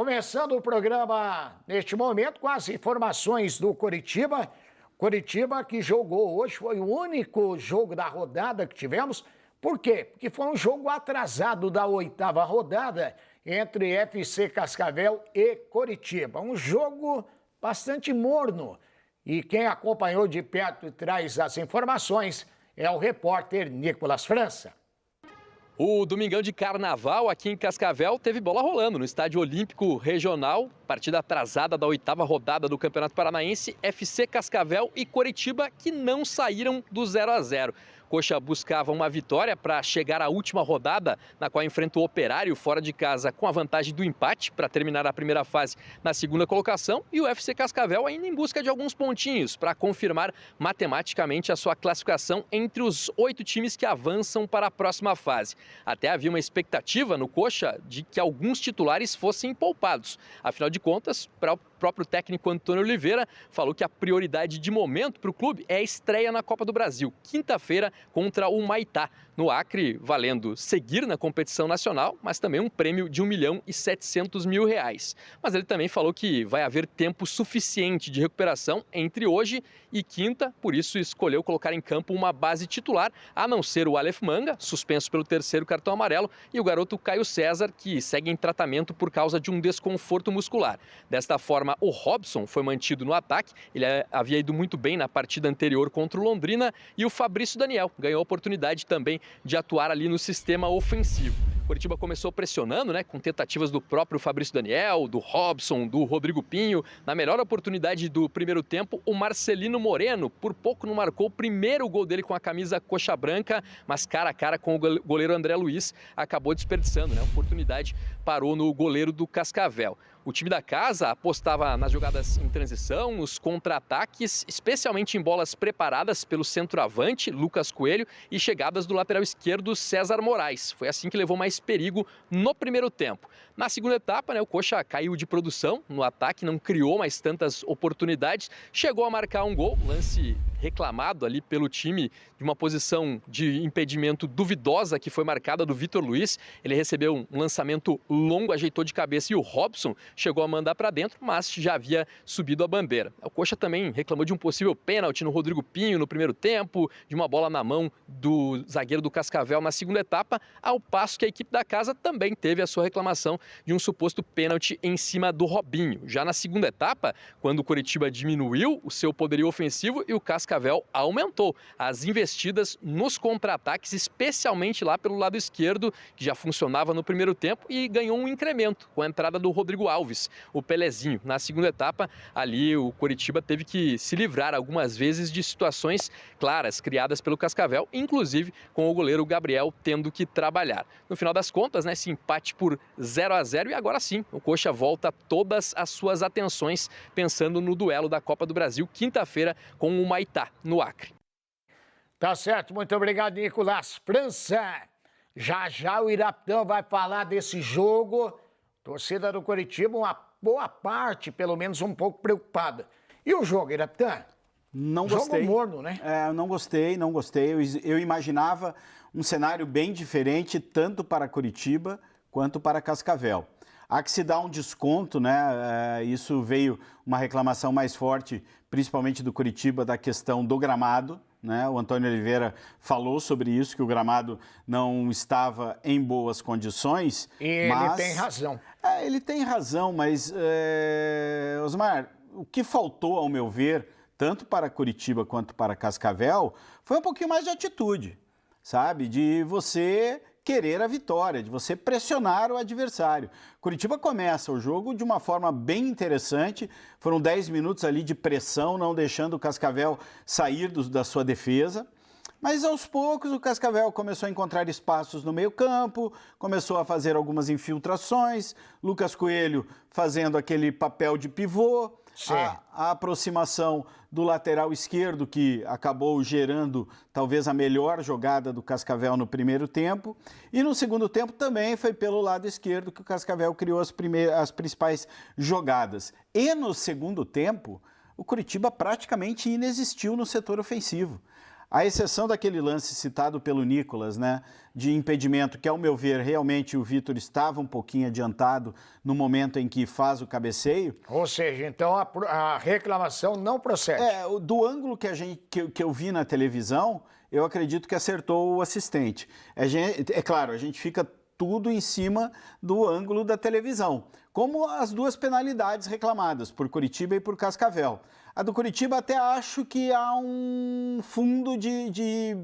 Começando o programa neste momento com as informações do Coritiba. Coritiba que jogou hoje, foi o único jogo da rodada que tivemos. Por quê? Porque foi um jogo atrasado da 8ª rodada entre FC Cascavel e Coritiba. Um jogo bastante morno. E quem acompanhou de perto e traz as informações é o repórter Nicolas França. O Domingão de Carnaval aqui em Cascavel teve bola rolando no Estádio Olímpico Regional. Partida atrasada da 8ª rodada do Campeonato Paranaense. FC Cascavel e Coritiba que não saíram do 0-0. Coxa buscava uma vitória para chegar à última rodada, na qual enfrenta o Operário fora de casa com a vantagem do empate para terminar a primeira fase na segunda colocação. E o FC Cascavel ainda em busca de alguns pontinhos para confirmar matematicamente a sua classificação entre os 8 times que avançam para a próxima fase. Até havia uma expectativa no Coxa de que alguns titulares fossem poupados. Afinal de contas, para o próprio técnico Antônio Oliveira falou que a prioridade de momento para o clube é a estreia na Copa do Brasil, quinta-feira contra o Maitá, no Acre, valendo seguir na competição nacional, mas também um prêmio de R$1.700.000. Mas ele também falou que vai haver tempo suficiente de recuperação entre hoje e quinta, por isso escolheu colocar em campo uma base titular, a não ser o Aleph Manga, suspenso pelo 3º cartão amarelo, e o garoto Caio César, que segue em tratamento por causa de um desconforto muscular. Desta forma, o Robson foi mantido no ataque, ele havia ido muito bem na partida anterior contra o Londrina, e o Fabrício Daniel ganhou a oportunidade também de atuar ali no sistema ofensivo. Coritiba começou pressionando, com tentativas do próprio Fabrício Daniel, do Robson, do Rodrigo Pinho. Na melhor oportunidade do primeiro tempo, o Marcelino Moreno, por pouco não marcou o primeiro gol dele com a camisa coxa branca, mas cara a cara com o goleiro André Luiz, acabou desperdiçando, A oportunidade parou no goleiro do Cascavel. O time da casa apostava nas jogadas em transição, nos contra-ataques, especialmente em bolas preparadas pelo centroavante, Lucas Coelho, e chegadas do lateral esquerdo, César Moraes. Foi assim que levou mais perigo no primeiro tempo. Na segunda etapa, o Coxa caiu de produção no ataque, não criou mais tantas oportunidades, chegou a marcar um gol, lance reclamado ali pelo time de uma posição de impedimento duvidosa que foi marcada do Vitor Luiz. Ele recebeu um lançamento longo, ajeitou de cabeça e o Robson chegou a mandar para dentro, mas já havia subido a bandeira. O Coxa também reclamou de um possível pênalti no Rodrigo Pinho no primeiro tempo, de uma bola na mão do zagueiro do Cascavel na segunda etapa, ao passo que a equipe da casa também teve a sua reclamação de um suposto pênalti em cima do Robinho. Já na segunda etapa, quando o Coritiba diminuiu o seu poderio ofensivo e o Cascavel aumentou as investidas nos contra-ataques, especialmente lá pelo lado esquerdo, que já funcionava no primeiro tempo e ganhou um incremento com a entrada do Rodrigo Alves, o Pelezinho. Na segunda etapa, ali o Coritiba teve que se livrar algumas vezes de situações claras criadas pelo Cascavel, inclusive com o goleiro Gabriel tendo que trabalhar. No final das contas, esse empate por 0-0 e agora sim, o Coxa volta todas as suas atenções pensando no duelo da Copa do Brasil, quinta-feira, com o Maitá, no Acre. Tá certo, muito obrigado, Nicolas França. Já já o Irapitã vai falar desse jogo. Torcida do Coritiba, uma boa parte, pelo menos um pouco preocupada. E o jogo, Irapitã? Não gostei. Jogo morno, né? Não gostei. Eu imaginava um cenário bem diferente, tanto para Coritiba quanto para Cascavel. Há que se dar um desconto, isso veio uma reclamação mais forte, principalmente do Coritiba, da questão do gramado. O Antônio Oliveira falou sobre isso, que o gramado não estava em boas condições. E ele tem razão. Ele tem razão, mas, Osmar, o que faltou, ao meu ver, tanto para Coritiba quanto para Cascavel, foi um pouquinho mais de atitude, sabe? De você querer a vitória, de você pressionar o adversário. Coritiba começa o jogo de uma forma bem interessante, foram 10 minutos ali de pressão, não deixando o Cascavel sair da sua defesa, mas aos poucos o Cascavel começou a encontrar espaços no meio-campo, começou a fazer algumas infiltrações, Lucas Coelho fazendo aquele papel de pivô, a aproximação do lateral esquerdo, que acabou gerando talvez a melhor jogada do Cascavel no primeiro tempo. E no segundo tempo também foi pelo lado esquerdo que o Cascavel criou as principais jogadas. E no segundo tempo, o Coritiba praticamente inexistiu no setor ofensivo. à exceção daquele lance citado pelo Nicolas, né, de impedimento, que ao meu ver realmente o Vitor estava um pouquinho adiantado no momento em que faz o cabeceio. Ou seja, então a reclamação não procede. Do ângulo que eu vi na televisão, eu acredito que acertou o assistente. Claro, a gente fica tudo em cima do ângulo da televisão, como as duas penalidades reclamadas por Coritiba e por Cascavel. A do Coritiba até acho que há um fundo de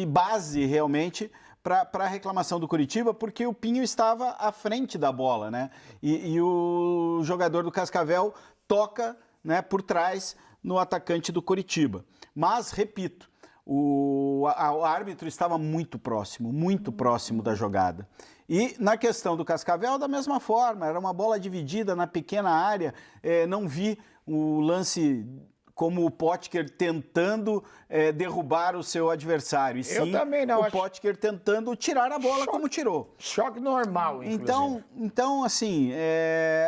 base realmente para a reclamação do Coritiba, porque o Pinho estava à frente da bola, né? E o jogador do Cascavel toca, né, por trás no atacante do Coritiba. Mas, repito, o árbitro estava muito próximo da jogada. E na questão do Cascavel, da mesma forma, era uma bola dividida na pequena área, não vi o lance como o Potker tentando derrubar o seu adversário. E sim, eu também não, o Potker tentando tirar a bola como tirou. Choque normal, inclusive. Então assim,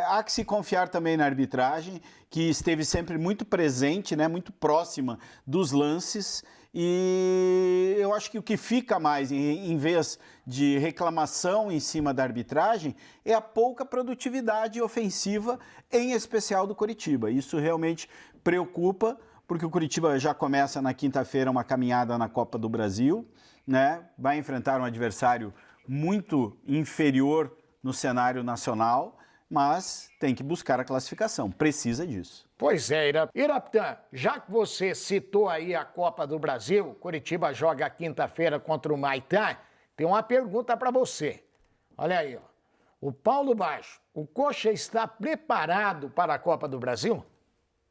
há que se confiar também na arbitragem, que esteve sempre muito presente, né, muito próxima dos lances. E eu acho que o que fica mais, em vez de reclamação em cima da arbitragem, é a pouca produtividade ofensiva, em especial do Coritiba. Isso realmente preocupa, porque o Coritiba já começa na quinta-feira uma caminhada na Copa do Brasil, né? Vai enfrentar um adversário muito inferior no cenário nacional, mas tem que buscar a classificação, precisa disso. Pois é, Iraptan, já que você citou aí a Copa do Brasil, Coritiba joga quinta-feira contra o Maitá, tem uma pergunta para você. Olha aí, ó. O Paulo Baixo, o Coxa está preparado para a Copa do Brasil?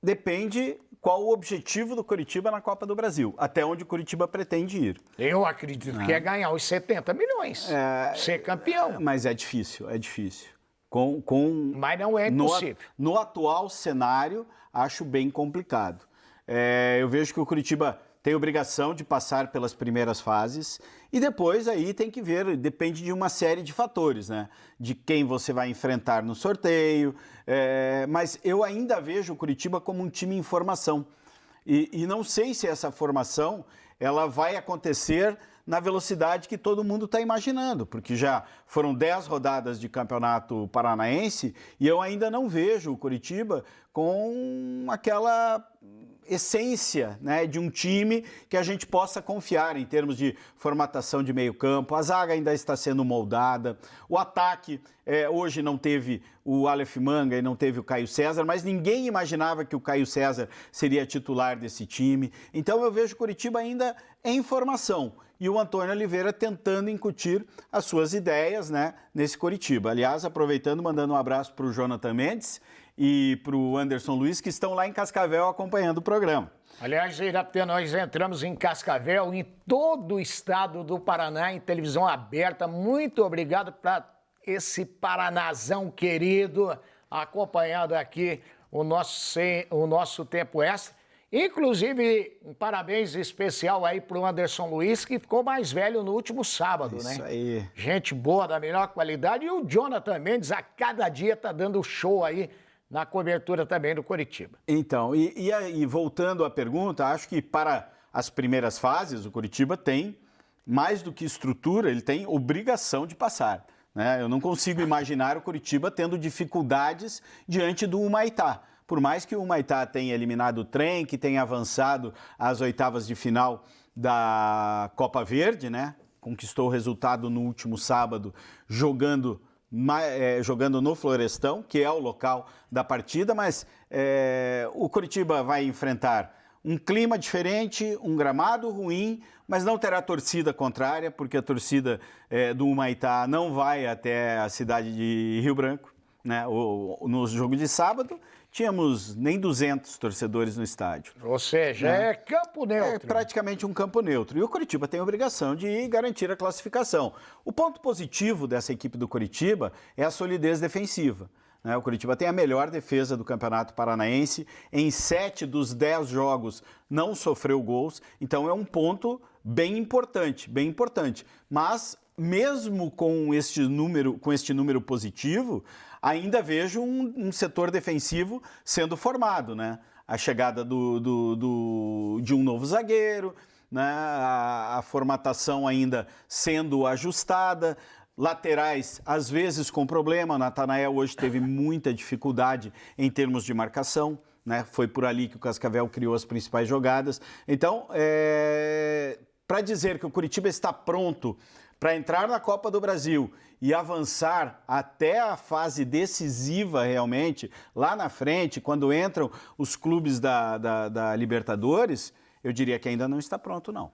Depende qual o objetivo do Coritiba na Copa do Brasil, até onde o Coritiba pretende ir. Eu acredito que é ganhar os 70 milhões, ser campeão. Mas é difícil, é difícil. Mas não é impossível. No atual cenário, acho bem complicado. Eu vejo que o Coritiba tem obrigação de passar pelas primeiras fases e depois aí tem que ver, depende de uma série de fatores, né? De quem você vai enfrentar no sorteio, mas eu ainda vejo o Coritiba como um time em formação. E não sei se essa formação ela vai acontecer na velocidade que todo mundo está imaginando, porque já foram 10 rodadas de campeonato paranaense e eu ainda não vejo o Coritiba com aquela essência, né, de um time que a gente possa confiar em termos de formatação de meio campo. A zaga ainda está sendo moldada, o ataque hoje não teve o Aleph Manga e não teve o Caio César, mas ninguém imaginava que o Caio César seria titular desse time. Então eu vejo o Coritiba ainda em formação e o Antônio Oliveira tentando incutir as suas ideias, né, nesse Coritiba. Aliás, aproveitando, mandando um abraço para o Jonathan Mendes e para o Anderson Luiz, que estão lá em Cascavel acompanhando o programa. Aliás, Irapté, nós entramos em Cascavel, em todo o estado do Paraná, em televisão aberta. Muito obrigado para esse Paranazão querido, acompanhando aqui o nosso tempo extra. Inclusive, um parabéns especial aí pro Anderson Luiz, que ficou mais velho no último sábado, né? Isso aí. Gente boa, da melhor qualidade. E o Jonathan Mendes, a cada dia, tá dando show aí na cobertura também do Coritiba. Então, e voltando à pergunta, acho que para as primeiras fases, o Coritiba tem, mais do que estrutura, ele tem obrigação de passar, né? Eu não consigo imaginar o Coritiba tendo dificuldades diante do Humaitá. Por mais que o Humaitá tenha eliminado o Trem, que tenha avançado às oitavas de final da Copa Verde, né? Conquistou o resultado no último sábado, jogando no Florestão, que é o local da partida, mas o Coritiba vai enfrentar um clima diferente, um gramado ruim, mas não terá torcida contrária, porque a torcida do Humaitá não vai até a cidade de Rio Branco, né? No jogo de sábado, tínhamos nem 200 torcedores no estádio. Ou seja, é campo neutro. É praticamente um campo neutro. E o Coritiba tem a obrigação de garantir a classificação. O ponto positivo dessa equipe do Coritiba é a solidez defensiva, né? O Coritiba tem a melhor defesa do Campeonato Paranaense. Em 7 dos 10 jogos não sofreu gols. Então é um ponto bem importante, bem importante. Mas mesmo com este número positivo, ainda vejo um setor defensivo sendo formado, né? a chegada de um novo zagueiro, né? A formatação ainda sendo ajustada, laterais às vezes com problema. O Natanael hoje teve muita dificuldade em termos de marcação, né? Foi por ali que o Cascavel criou as principais jogadas. Então, para dizer que o Curitiba está pronto para entrar na Copa do Brasil e avançar até a fase decisiva realmente, lá na frente, quando entram os clubes da Libertadores, eu diria que ainda não está pronto, não.